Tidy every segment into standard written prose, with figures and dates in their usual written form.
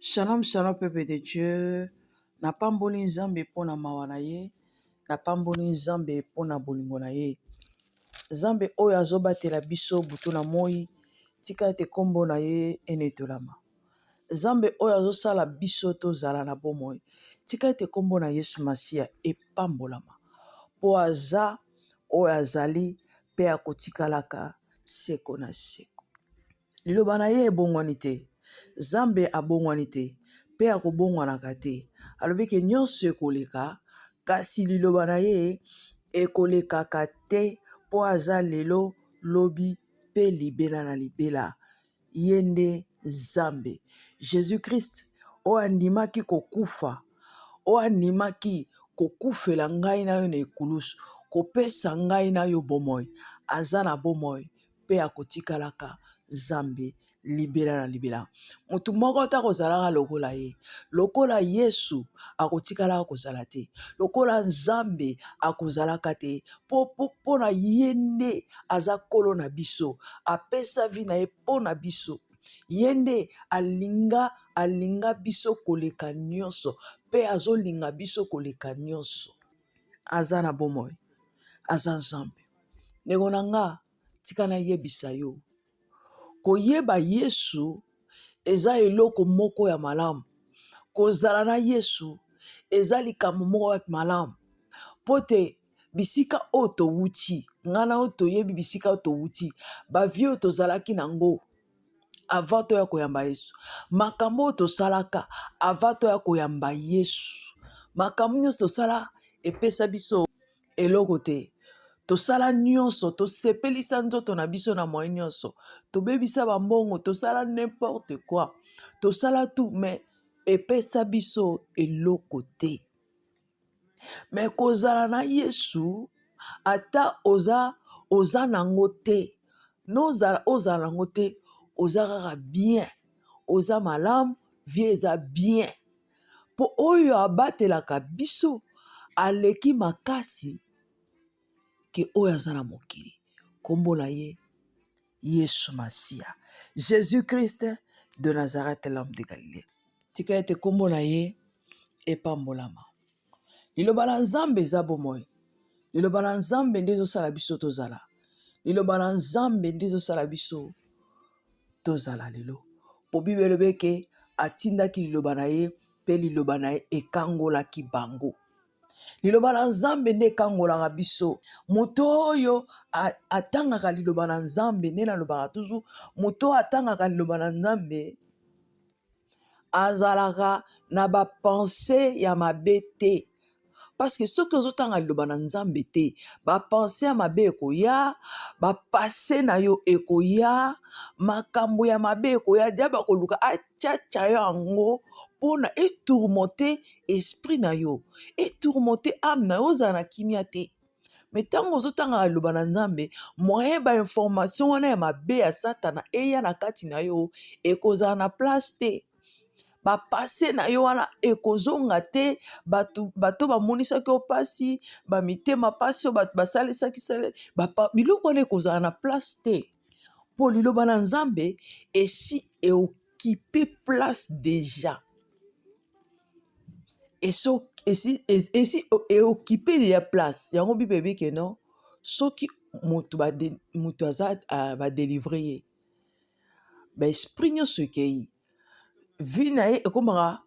Shalom, shalom, peuple de Dieu. Na pamboli nzambe pona mawa na ye, na pamboli nzambe pona bolingo na ye. Nzambe oyo azobatela biso butu na moi, tika ete kombo na ye enetolama. Nzambe oyo azosala biso tozala na bomoi, tika ete kombo na Yesu Masia epambolama. Po aza oyo azali pe akotikalaka seko na seko. Liloba na ye ebongwani te. Nzambe abongwani te, pe akobongwanaka te. Alobi ke nyonso ekoleka, kasi liloba na ye ekolekaka te po aza lelo lobi pe libela na libela. Ye nde Nzambe. Jésus-Christ oyo andimaki kokufa, oyo andimaki kokufela ngai na yo na ekulusu, kopesa ngai na yo bomoi, aza na bomoi pe akotikalaka Nzambe libela na libela. Mutu moko ta kozalaka lokola ye, lokola Yesu akotikalaka kozala te, lokola Nzambe akozalaka te, po na ye nde aza kolo na biso, apesa vi na ye po na biso. Ye nde alinga biso koleka nyonso, pe azolinga biso koleka nyonso. Aza na bomoi, aza Nzambe. Ndeko na nga, tika na yebisa yo, koyeba Yesu eza eloko moko ya malamu. Kozala na Yesu eza likambo moko ya malamu. Po te bisika oyo towuti, ngana oyo toyebi bisika oyo towuti, bavie oyo tozalaki nango avant toya koyamba Yesu, makambo oyo tosalaka avant toya koyamba Yesu, makambo nyonso tosala epesa biso eloko te. Tosala nyonso, tosepelisa nzoto na biso na moyen nyonso, tobebisa bambongo, tosala n'importe quoi, tosala tout, mais epesa biso eloko te. Mais kozala na Yesu, ata oza nango te, ozala nango te, oza kaka bien, oza malamu, vie eza bien. Po oyo abatelaka biso, aleki makasi ke oyo aza na mokili. Kombo na ye Yesu Masia, Jésus-Christ de Nazareth, l'homme de Galilée. Tika ete kombo na ye epambolama. Liloba na Nzambe eza bomoi. Liloba na Nzambe nde ezosala biso tozala. Liloba na Nzambe nde ezosala biso tozala lelo. Po Bible elobi ke atindaki liloba na ye, pe liloba na ye ekangolaki bango. Liloba na Nzambe nde ekangolaka biso. Moto oyo atangaka liloba na Nzambe, nde nalobaka toujours, moto oyo atangaka liloba na Nzambe azalaka na bapense ya mabe te. Parce que soki ozotanga liloba na Nzambe te, bapense ya mabe ekoya, bapase na yo ekoya, makambo ya mabe ekoya, diable akoluka achacha yo yango pona etourmonter esprit na yo, etourmonter âme na yo, ozala na kimia te. Mais tango ozotanga liloba na Nzambe, moyen ba information wana ya mabe ya Satana eya na kati na yo, ekozala na place te. Bapase na yo wana ekozonga te, bato bamonisaki yo pasi, bamitema pasi oyo bato basalisaki biloko wana ekozala na place te. Po liloba na Nzambe esi eokipe place deja. Esi eokipe deja place. Yango Bible ebi ke non, soki mutu aza badelivre ye, ba esprit nyonso ekei, vie na ye ekomaka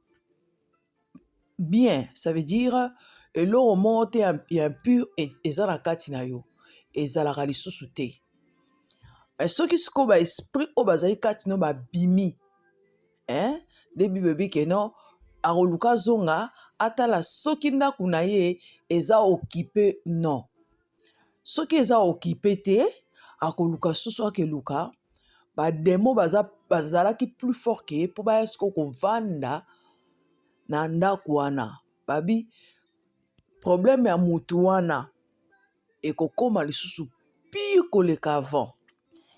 bien, ça veut dire eloko moko te ya impur eza na kati na yo, ezalaka lisusu te. Soki sikoyo ba esprit oyo bazali kati no babimi, nde Bible ebi ke non, akoluka zonga atala soki ndako na ye eza okipe non. Soki eza okipe te, akoluka susu akeluka bademo bazalaki plus fort ke ye po baya sikoyo kovanda na ndako wana. Babi problème ya mutu wana ekokoma lisusu pire koleka avant.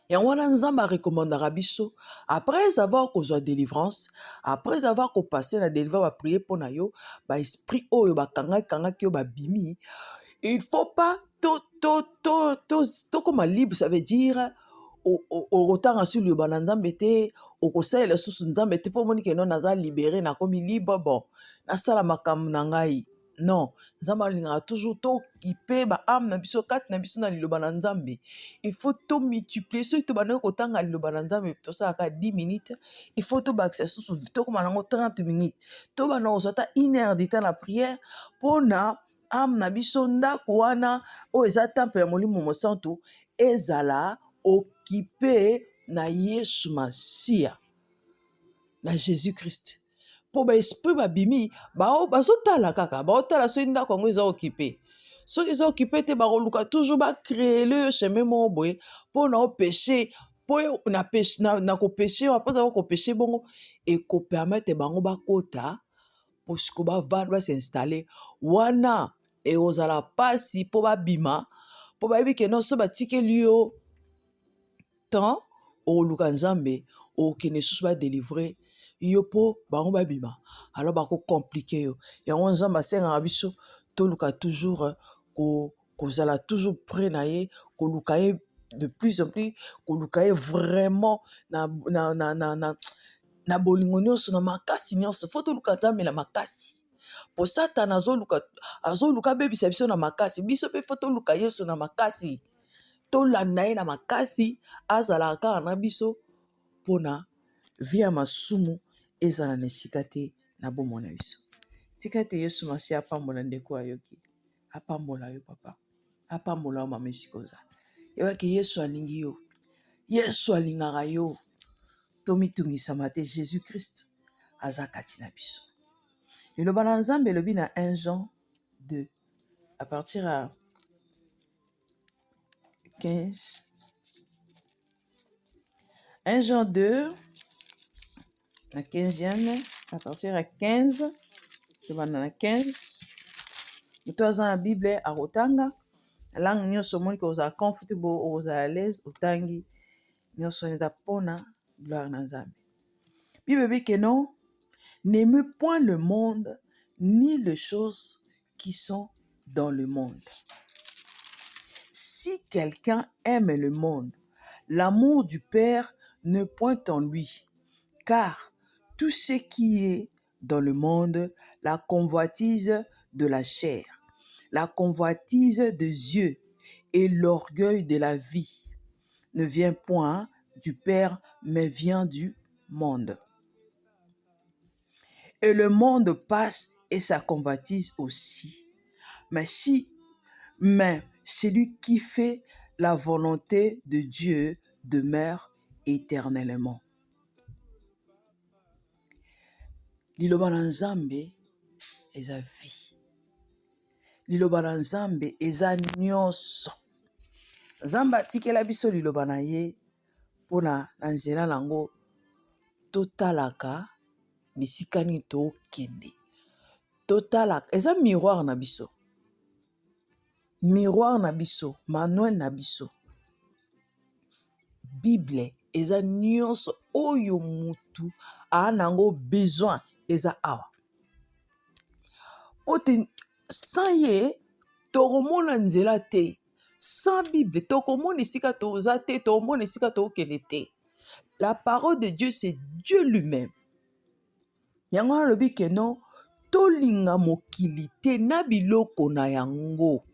Yango wana Nzambe arekomandaka biso, après avoir kozwa délivrance, après avoir kopase na délivrance, ba prier po na yo, ba esprit oyo bakangaki yo babimi, il faut pas to koma libre, ça veut dire okotanga sur liloba na Nzambe te, okosalela susu Nzambe te, mpo omoni ke no naza libéré, nakomi libre, bon nasala makambo na ngai. Non, Nzambe alingaka toujours tokipe baame na biso kati na biso na liloba na Nzambe. Il faut to multiplier soki tobandaki kotanga liloba na Nzambe tosalaka 10 minutes, il faut tobakisa susu tokoma nango 30 minutes, tobanda kozwa ata 1 heure de temps na prière mpona ame na biso ndako wana oyo eza temple ya Molimo Mosantu ezala okipe na Yesu Masiya, na Jésus Christ. Po ba esprit babimi bazotala kaka, baotala soki ndako yango eza okipe. Soki eza okipe te bakoluka toujours bacréer le chemin moko boye mpo na opeshe, mpo na kopeshe apoza bakopeshe bongo ekopermete bango bakota po siko basinstalle wana ekozala pasi mpo babima, mpo bayebi ke non so batikeli yo temps okoluka Nzambe okende susu badelivre yo mpo bango babima, alors bakokomplike yo. Yango Nzambe asengaka biso toluka toujours kozala toujours près na ye, koluka ye de plus en plus, koluka ye vraiment na bolingo nyonso, na makasi nyonso. Fo toluka Nzambe na makasi, po Satana azoluka bebisa biso na makasi, biso mpe fo toluka Yesu na makasi, tolanda ye na makasi, azalaka kaka na biso mpona vie ya masumu ezala na esika te na bomoi na biso. Tika te Yesu Masiya apambola ndeko ayoki, apambola yo papa, apambola yo mama esika ozala. Yebaki Yesu alingi yo, Yesu alingaka yo, tomitungisama te, Jésus Christ aza kati na biso. Liloba na Nzambe elobi na 1 Jean 2 à partir à 15. 1 Jean 2 la 15e, à partir à 15, je vais dans la 15. Mutu aza na Bible akotanga langue nyonso moni ko oza comfortable, oza à l'aise otangi nyonso neta pona gloire na Nzambe. Bible dit que non, n'aimez point le monde ni les choses qui sont dans le monde. Si quelqu'un aime le monde, l'amour du Père ne point en lui, car tout ce qui est dans le monde, la convoitise de la chair, la convoitise des yeux et l'orgueil de la vie ne vient point du Père, mais vient du monde. Et le monde passe et sa convoitise aussi. Mais celui qui fait la volonté de Dieu demeure éternellement. Liloba na Nzambe eza vie. Liloba na Nzambe eza nyonso. Nzambe atikela biso liloba na ye mpona na nzela nango totalaka bisika nini tokende. Totalaka eza miroir na biso. Miroir na biso, manuel na biso. Bible eza nyonso oyo mutu anango besoin eza awa. Ote sans ye tokomona nzela te. Sans Bible tokomona esika toza te, tokomona esika tokende te. La parole de Dieu c'est Dieu lui-même. Yango alobi ke non tolinga mokili te na biloko na yango.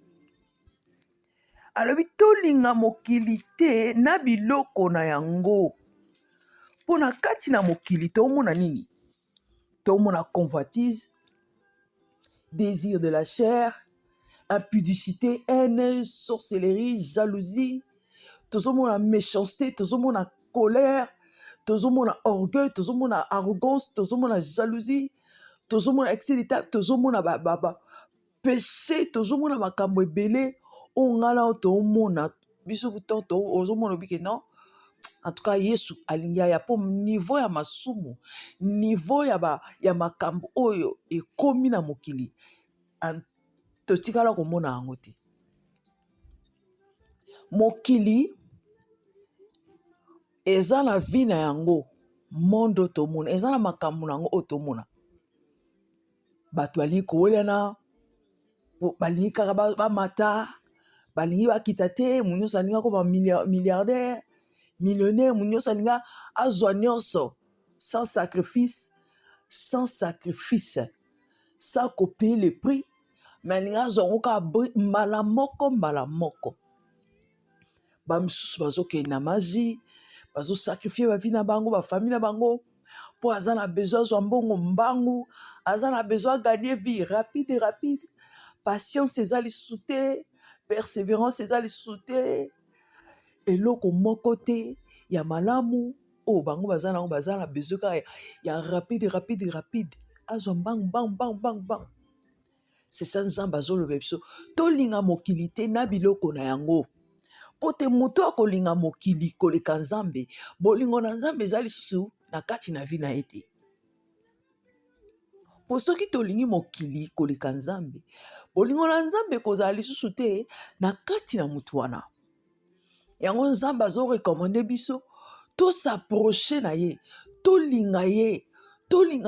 Alobi tolinga mokili te na biloko na yango. Pona kati na mokili tomona nini? Tomona convoitise, désir de la chair, impudicité, haine, sorcellerie, jalousie, tozomona méchanceté, tozomona colère, tozomona orgueil, tozomona arrogance, tozomona jalousie, tozomona excès d'état, tozomona péché, tozomona makambo ebele ongala tozomona biso butanto ozomona bike non. En tout cas Yesu alingi ya po niveau ya masumu, niveau ya makambo oyo ekomi na mokili totikala komona yango te. Mokili eza na vie na yango, monde tomona eza na makambo nango otomona. Bato balingi kowelana, balingi kaka bamata, balingi bakita te, munyoso alingi koma milliardaire. millionnaire nyonso alinga azwa nyonso sans sacrifice, sans payer le prix, mais alinga azwa ngo kaka mbala moko. Bamisusu bazokende na maji, bazosakrifie bavi na bango, bafamille na bango, mpo aza na besoin azwa mbongo mbangu, aza na besoin aganye vie rapide. Patience eza lisusu te, persévérance eza lisusu te, eloko moko te ya malamu oyo bango baza na besoin kaka ya rapide. Azwa bang. C'est ça nzambe azoloba biso. Tolinga mokili te na biloko na yango. Po te moto akolinga mokili koleka nzambe, bolingo na nzambe eza lisusu na kati na vi na ye te. Po soki tolingi mokili koleka nzambe, bolingo na nzambe kozala lisusu te na kati na mutu wana. Yango nzambe azorekomande biso tosapproche na ye, tolinga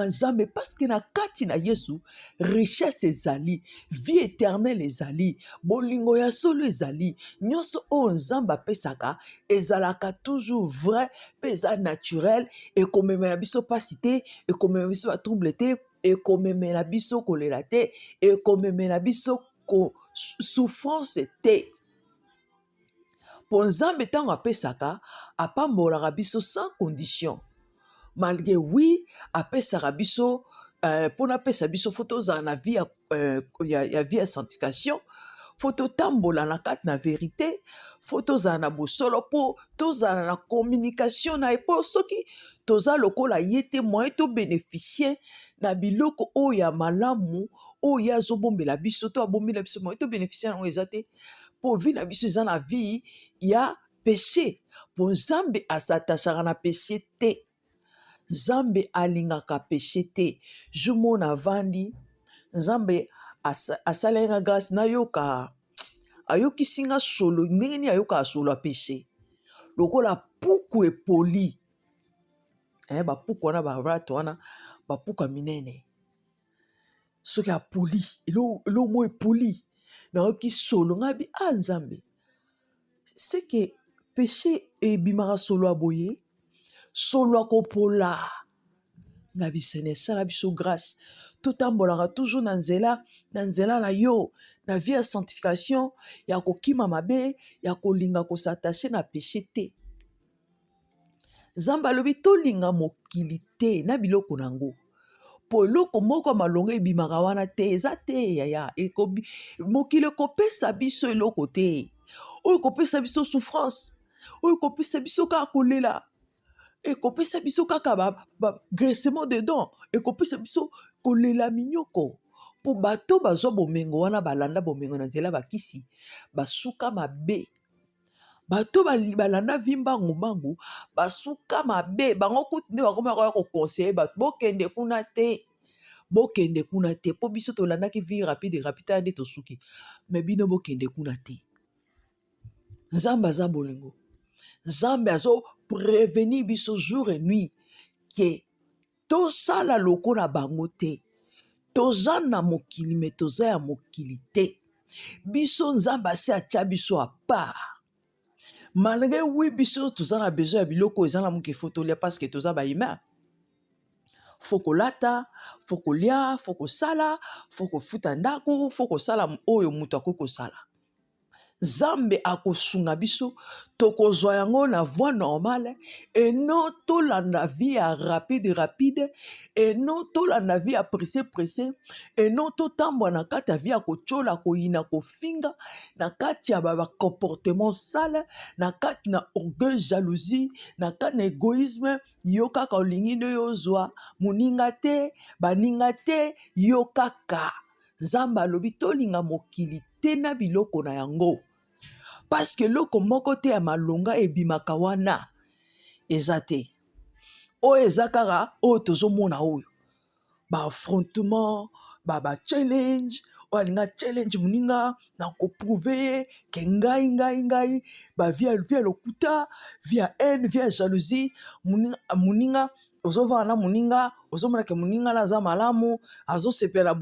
nzambe, paske na kati na Yesu richesse ezali, vie éternelle ezali, bolingo ya solo ezali, nyonso oyo nzambe apesaka ezalaka toujours vrai, pe eza naturel, ekomemela biso pasi te, ekomemela biso batrouble te, ekomemela biso kolela te, ekomemela biso souffrance te. Po nzambe ntango apesaka, apambolaka biso sans condition. Malgré oui, apesaka biso, pona apesa biso faut tozala na vie ya vie ya sanctification, faut totambola na kati na vérité, faut tozala na bosolo po tozala na communication na ye, po soki toza lokola ye te moyen to bénéficier na biloko oyo ya malamu oyo azobombela biso, to abombela biso moyen to bénéficier nango eza te. Po vie na biso eza na vie ya péché, po nzambe asatachaka na péché te. Nzambe alingaka péché te. Jumo na vandi, nzambe asalenga grâce nayoka, ayokisinga solo ndenge nini ayoka solo ya péché. Lokola puku epoli, bapuku wana barato wana, bapuku ya minene. Soki apoli, elo mo epoli, nayoki solo ngabi nzambe. C'est que péché ebimaka solo aboye, solo akopola. Ngabi sene sala biso grâce. Totambolaka toujours na nzela na yo, na vie ya sanctification, ya kokima mabe, ya kolinga kosatache na péché te. Nzambe alobi tolinga mokili te na biloko nango. Po eloko moko malonga ebimaka wana te, eza te yaya. Mokili ekopesa biso eloko te. Oyo ekopesa biso souffrance, oyo ekopesa biso kaka kolela, ekopesa biso kaka graissement de dents, ekopesa biso kolela minyoko. Po bato bazwa bomengo wana balanda bomengo na nzela bakisi, basuka mabe. Bato balanda vi mbangu, basuka mabe. Bango kuti nde bakoma koya kokonseye bato, bokende kuna te. Po biso tolandaki vi rapide nde tosuki. Me bino bokende kuna te. Nzambe aza bolingo. Nzambe azo prévenir biso jour et nuit que tosala lokola bango te. Toza na mokili me toza ya mokili te. Biso nzambe ase atia biso a part. Malgré oui biso toza na besoin ya biloko ezala muke faut tolia parce que toza ba humain. Faut kolata, faut kolia, faut kosala, faut kofuta ndako, faut kosala oyo mutu akoki kosala. Nzambe akosunga biso tokozwa yango na voie normale, et non tolanda vie ya rapide, et non tolanda vie ya pressé, et non totambola na kati ya vie ya kochola koyina kofinga, na kati ya comportement sale, na kati na orgueil, jalousie, na kati na égoïsme. Yo kaka olingi nde yozwa moninga te, baninga te, yo kaka. Nzambe alobi tolinga mokili te na biloko na yango. Parce que loko moko te ya malonga ebimaka wana eza te. Oyo eza kaka oyo tozomona oyo. Ba affrontement, ba challenge, oyo alinga challenge moninga na koprouver ke ngai, ba via lokuta, via haine, via jalousie, moninga ozovana na moninga, ozomona ke moninga na aza malamu, azosepela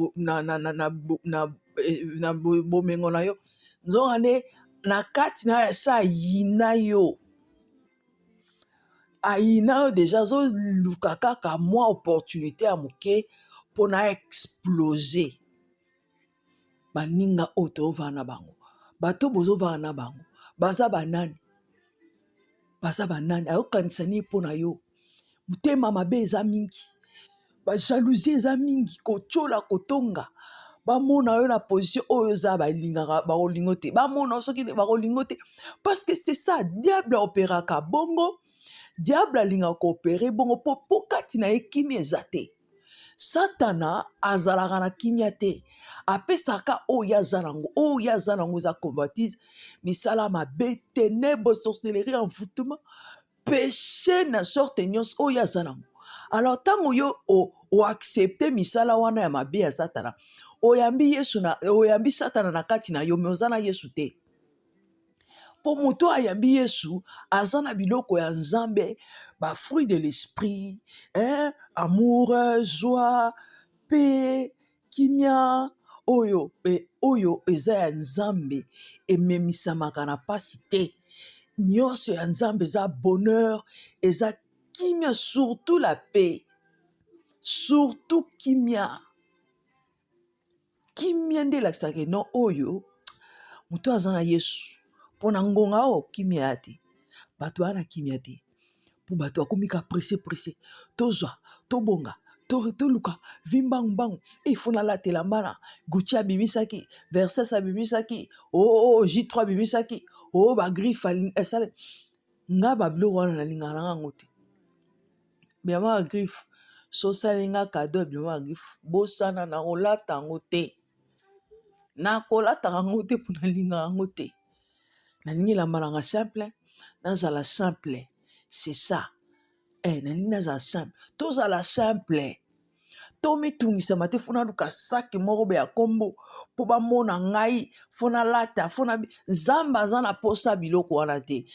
na bomengo na yo. Nzonga nde na kati na sa yina yo. aina déjà azoluka kaka mwa opportunité ya moke mpona explose baninga oyo tozovanda na bango, bato bozovanda na bango baza banani, ayokanisa nini mpo na yo? Motema mabe eza mingi, bajalousie eza mingi, kotiola kotonga, bamona yo na position oyo oza balingaka bakolingo te, bamona soki bakolingo te, parce que c'est ça, diable opéraka bongo, diable alingaka koopere bongo po kati na ye kimia eza te. Satana azalaka na kimia te, apesaka oyo aza nango, oyo aza nango eza convoitise, misala mabe, ténèbre, sorcellerie, envoûtement, péché na sorte nyonso oyo aza nango. Alors ntango yo oaccepte misala wana ya mabe ya Satana, oyambi Satana na kati na yo, me oza na Yesu te. Po moto ayambi Yesu aza na biloko ya Nzambe, ba fruit de l'esprit, amour, joie, paix, kimia, oyo eza ya Nzambe, ememisamaka na pasi te. Nyonso ya Nzambe eza bonheur, eza kimia, surtout la paix, surtout kimia. Kimia nde lakisaka non oyo moto aza na Yesu. Pona ngonga o kimia ya te, bato wana kimia te, po bato akomika presse tozwa tobonga toluka vimbangu ifuna latela mbana Gucci abimisaki, Versace abimisaki, J3 abimisaki, bagriffe esale nga babiloko wana nalingaka na yango te. Bilamba bagriffe sosalinga kado, bilamba bagriffe bosana na kolata yango te, nakolataka yango te mpo nalingaka yango te. Nalingi elamba nanga simple, nazala simple, c'est ça. Nalingi nazala simple, tozala simple, tomitungisama te fona luka saki moko be ya kombo mpo bamona ngai fona lata fona Nzambe aza na posa biloko wana te.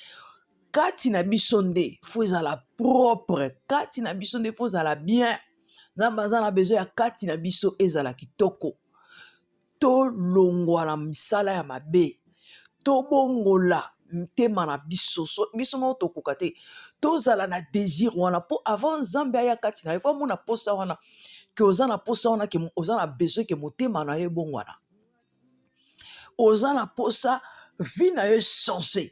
Kati na biso nde fo ezala propre, kati na biso nde fo ezala bien. Nzambe aza na besoin ya kati na biso ezala kitoko. Tolongwa na misala ya mabe, tobongola mtema na biso moko tokoka te, tozala na désir wana po avant Nzambe aya kati na ye fo mona posa wana ke oza na posa wana, ke oza na besoin ke motema na ye bongwana, oza na posa vie na ye changé.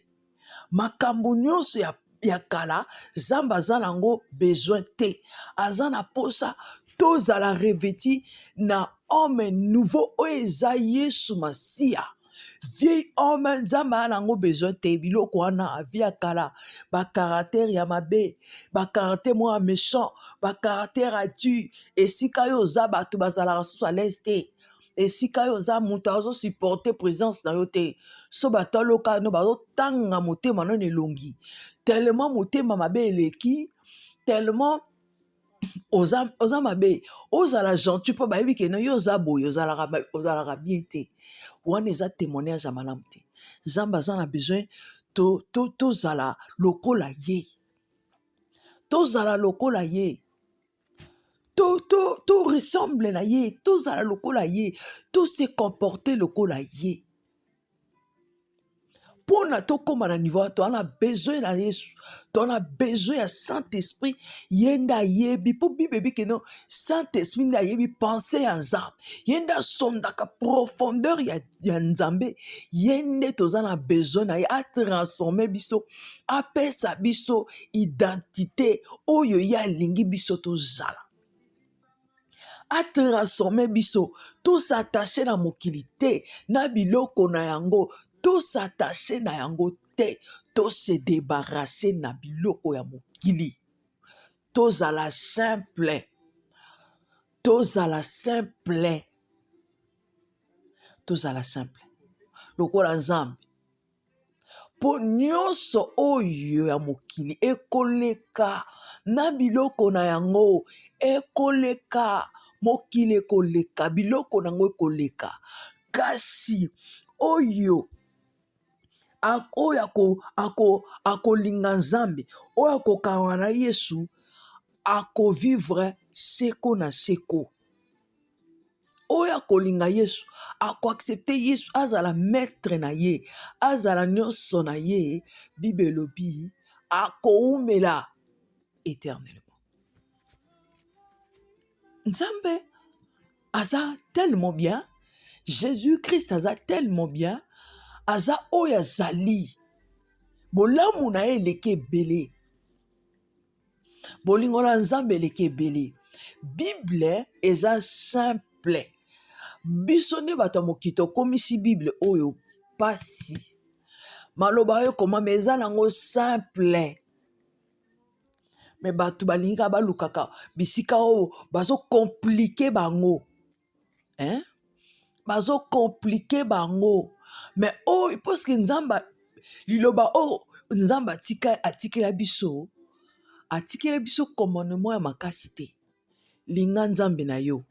Makambo nyonso ya kala Nzambe aza nango besoin te, aza na posa tozala revêti na homme nouveau oyo eza Yesu Masia. Vieil homme Nzambe aza nango besoin te, biloko wana vie ya kala, bakaraktere ya mabe, bakaraktere moko ya méchant, bakaraktere ya dur, esika yo oza bato bazalaka susu à l'aise te, esika yo oza moto azosupporte présence na yo te, so bato aloka no bazotanga motema no elongi, tellement motema mabe eleki, tellement oza mabe, ozala gentil mpo bayebi ke no yo oza boye, ozalaka bien te. Wana eza témoignage ya malamu te. Nzambe aza na besoin tozala lokola ye, tozala lokola ye, to ressemble na ye, tozala lokola ye, to se comporter lokola ye. Pona tokoma na niveau to ana besoin na Yesu, to ana besoin ya Saint-Esprit yenda yebi po bibebi ke no Saint-Esprit nda yebi penser ya Nzambe, yenda sondaka profondeur ya Nzambe, yende tozana besoin na ye a transformer biso, apesa biso identité oyo ya lingi biso tozala, a transformer biso, tout s'attacher na mokili te, na biloko na yango, tout s'attacher na yango te, tout se débarrasser na biloko ya mokili. Tozala simple, tozala simple, tozala simple. Lokola Nzambe, po nyonso oyo ya mokili ekoleka, na biloko na yango ekoleka, mokili ekoleka, biloko nango ekoleka, kasi oyo akolinga Nzambe, oyo akokanga na Yesu, akovivre seko na seko. Oyo akolinga Yesu, akoaccepte Yesu azala maître na ye, azala nyonso na ye, Bible elobi akoumela éternellement. Nzambe aza tellement bien, Jésus-Christ aza tellement bien, aza oyo azali. Bolamu na ye eleki ebele. Bolingo na Nzambe eleki ebele. Bible eza simple. Biso nde bato ya mokili tokomisi Bible oyo pasi. Maloba oyo komama eza nango simple. Me bato balingi kaka balukaka bisika oyo bazo komplike bango. Bazo komplike bango. Me oyo poske Nzamba liloba oyo Nzamba atikela biso commandement ya makasi te. Linga Nzambe na yo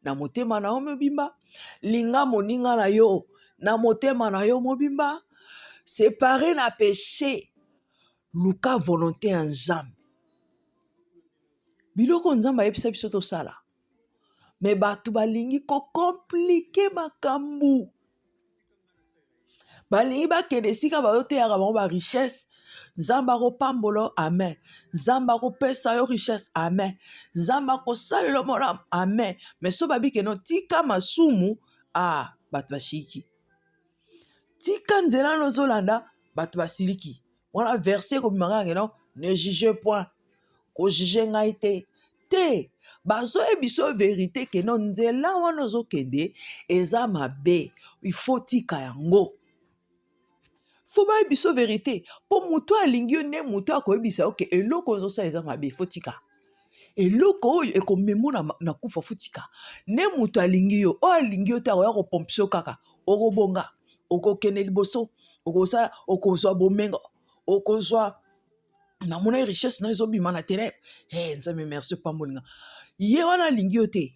na motema na yo mobimba, linga moninga na yo na motema na yo mobimba, séparé na péché, luka volonté ya Nzambe. Biloko Nzambe ayebisa biso tosala, me bato balingi kokomplike makambo. Balingi bakende esika bazoteyaka bango ba richesse. Nzambe akopambola amen. Nzambe akopesa yo richesse amen. Nzambe akosalela malamu amen. Mais so babi keno tika masumu bato bashiki. Tika nzela nozolanda bato basiliki. Wana verset kobimaka keno ne juge point. Ko juge ngai te. Te bazo ebiso vérité keno nzela wana ozokende eza mabe. Il faut tika yango. Faut ba ebiso vérité. Po mutu alingi yo ne mutu akoyebisa oke eloko ozosala eza mabe fotika. Eloko oyo ekomemo na kufa fotika. Ne mutu alingi yo o alingi yo te akoya kopompisa kaka okobonga okokende liboso okosala okozwa bomengo okozwa na mona richesse na ezobima na ténèbres. Nzambe merci pambolinga. Ye wana alingi yo te.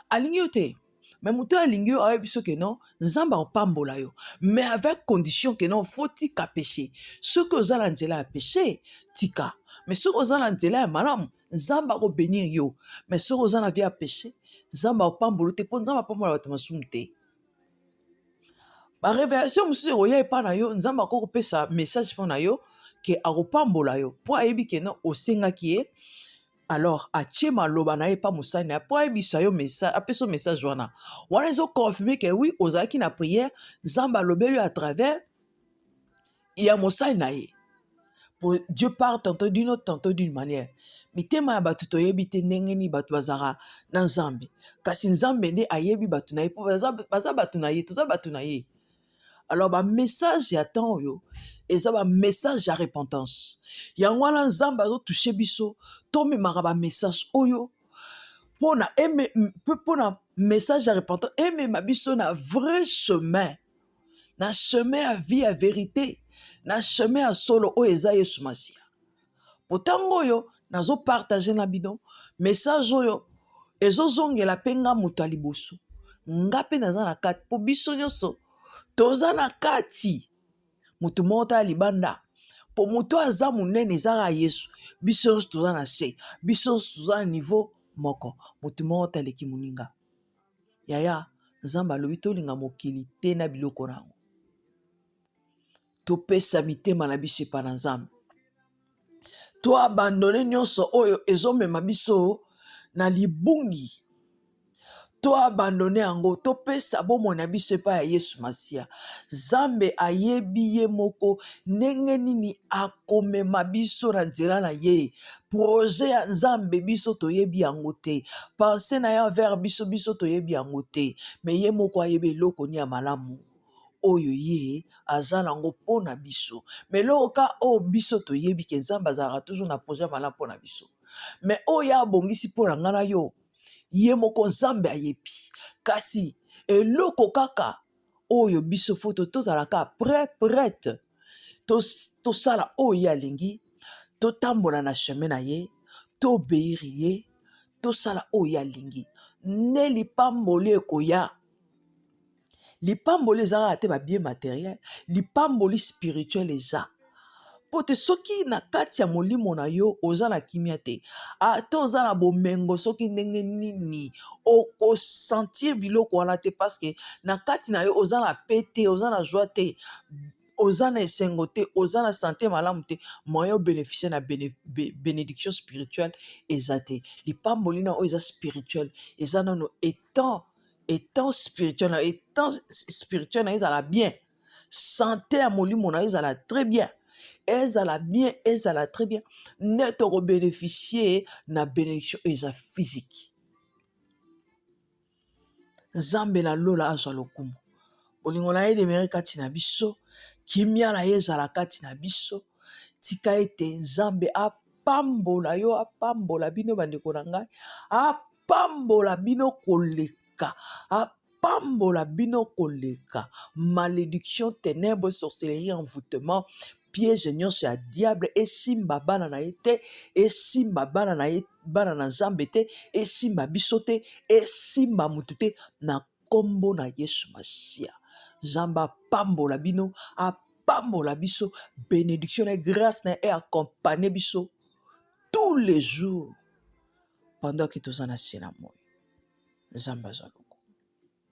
Alingi yo te. Mais mutu alingi yo ayebi biso ke non Nzambe opambola yo, mais avec condition que non faut tika péché. Ce que ozala nzela ya péché tika, mais ce que ozala nzela ya malamu Nzambe ko bénir yo, mais ce que ozala via péché Nzambe opambola te po Nzambe opambola bato masumu te. Ba révélation mususu oya epa na yo Nzambe ko kopesa message po na yo ke akopambola yo po ayebi ke non osengaki ye. Alors, atie maloba na ye pa musani na po ebisa yo message, apeso message wana. Wana ezo confirmer que oui, ozaki na prière, Nzamba lobeli à travers ya musani na ye. Pour Dieu parle tantôt d'une autre, tantôt d'une manière. Mitema ya batu toyebi te ndenge ni batu bazara na Nzambe. Kasi Nzambe nde ayebi batu na ye po baza batu na ye, toza batu na ye. Alors, ba message ya temps yo, eza ba message ya repentance. Yango wana Nzambe azo toucher biso, tomemaka ba message oyo pona message ya repentance, emema biso na vrai chemin. Na chemin ya vie ya vérité, na chemin ya solo oyo eza Yesu Masia. Potango oyo nazo partager na bino message oyo ezozongela penga mutu ya liboso. Nga pe naza na kati po biso nyonso toza na kati. Mutu mota libanda po mutu aza munene ezaka Yesu. Biso toza na se. Biso toza na niveau moko. Mutu mota leki muninga. Yaya Nzambe alobi tolinga mokili te na biloko nango. Topesa mitema na biso epa na Nzambe. To abandone nyonso oyo ezomema biso na libungi. To abandone yango, to pesa bomoi na biso epa ya Yesu Masia. Nzambe ayebi ye moko ndenge nini akomema biso na nzela na ye. Projet ya Nzambe biso toyebi yango te. Pensée na ya vers biso toyebi yango te. Mais ye moko ayebi eloko ni ya malamu oyo ye aza nango pona biso. Mais loka o biso toyebi ke Nzambe azalaka toujours na projet malamu pona biso. Mais oyo abongisi pona ngana yo ye moko Nzambe ayebi. Kasi eloko kaka oyo biso foto tozalaka prête tosala oyo alingi, totambola na chemin na ye, tobéir ye, tosala oyo alingi. Ne lipamboli ekoya. Lipamboli ezalaka te ba bien matériel, lipamboli spirituel eza. Pote soki na kati ya molimo na yo oza na kimia te, ata oza na bomengo soki ndenge nini okosentir biloko wana te, parce que na kati na yo oza na paix te, oza na joie te. ozana esengo te, ozana santé malamu te, moyen bénéficier na bénédiction spirituelle ezate. Lipamboli na oyo eza spirituel, eza nano étant spirituel, étant spirituel na ezala bien. Santé ya molimo na ezala très bien. Ezala bien, ezala très bien. Net oko bénéficier na bénédiction eza physique. Nzambe na lola azwa lokumu. Bolingo na ye demere kati na biso, kimia na ye ezala kati na biso. Tika ete Nzambe apambola yo, apambola bino bandeko na ngai, apambola bino koleka, apambola bino koleka. Malédiction, ténèbres, sorcellerie, envoûtement, piège nyonso ya diable esimba bana na ye te, esimba bana na ye, bana na Nzambe te, esimba biso te, esimba mutu te, na kombo na Yesu Masia. Nzambe apambola bino, apambola biso, bénédiction et grâce et accompagner biso tous les jours pendant que tu es en moi. Nzambe azalo.